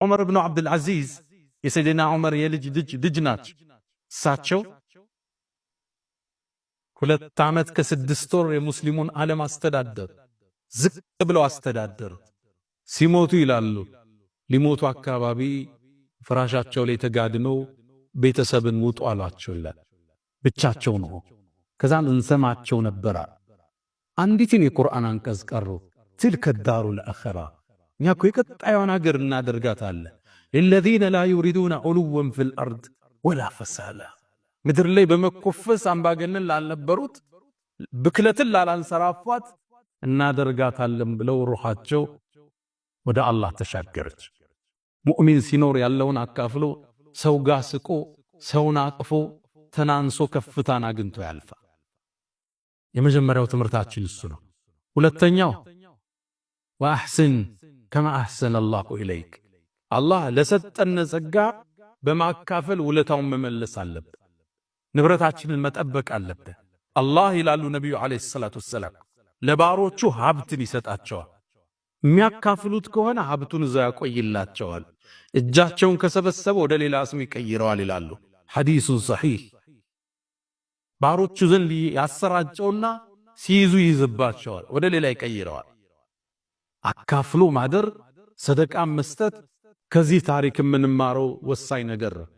ዑመር ብኑ ዓብድልዓዚዝ የሰይድና ዑመር የልጅ ልጅ ናቸው። እሳቸው 2 ዓመት ከ6 ወር የሙስሊሙን ዓለም አስተዳደሩ። ዝቅ ብለው አስተዳደሩ። ሲሞቱ ይላሉ ሊሞቱ አካባቢ ፍራሻቸው ላይ ተጋድመው ቤተሰብን ውጡ አሏቸው ይላል። ብቻቸው ነው። ከዛም እንሰማቸው ነበር። አንዲትን የቁርአን አንቀጽ ቀሩ። ትልከ ዳሩል አኺራ እኛ እኮ የቀጣዩን ሀገር እናደርጋታለን። ለለዚነ ላ ዩሪዱነ ዑሉወን ፊል አርድ ወላ ፈሳዳ ምድር ላይ በመኮፈስ አምባገነን ላልነበሩት ብክለትን ላላንሰራፏት እናደርጋታለን ብለው ሩሃቸው ወደ አላህ ተሻገረች። ሙእሚን ሲኖር ያለውን አካፍሎ ሰው ጋር ስቆ ሰውን አቅፎ ተናንሶ ከፍታን አግኝቶ ያልፋል። የመጀመሪያው ትምህርታችን እሱ ነው። ሁለተኛው ወአሕስን ከማ አሕሰነ አላሁ ኢለይክ አላህ ለሰጠን ጸጋ በማካፈል ውለታውን መመለስ አለብን። ንብረታችንን መጠበቅ አለብን። አላህ ይላሉ ነቢዩ ዓለይሂ ሰላቱ ወሰላም ለባሮቹ ሀብትን ይሰጣቸዋል። የሚያካፍሉት ከሆነ ሀብቱን እዛ ያቆይላቸዋል። እጃቸውን ከሰበሰበ ወደ ሌላ ስም ይቀይረዋል ይላሉ። ሐዲሱን ሰሒህ። ባሮቹ ዘንድ ያሰራጨውና ሲይዙ ይይዝባቸዋል፣ ወደ ሌላ ይቀይረዋል። አካፍሎ ማደር፣ ሰደቃ መስጠት ከዚህ ታሪክ የምንማረው ወሳኝ ነገር ነው።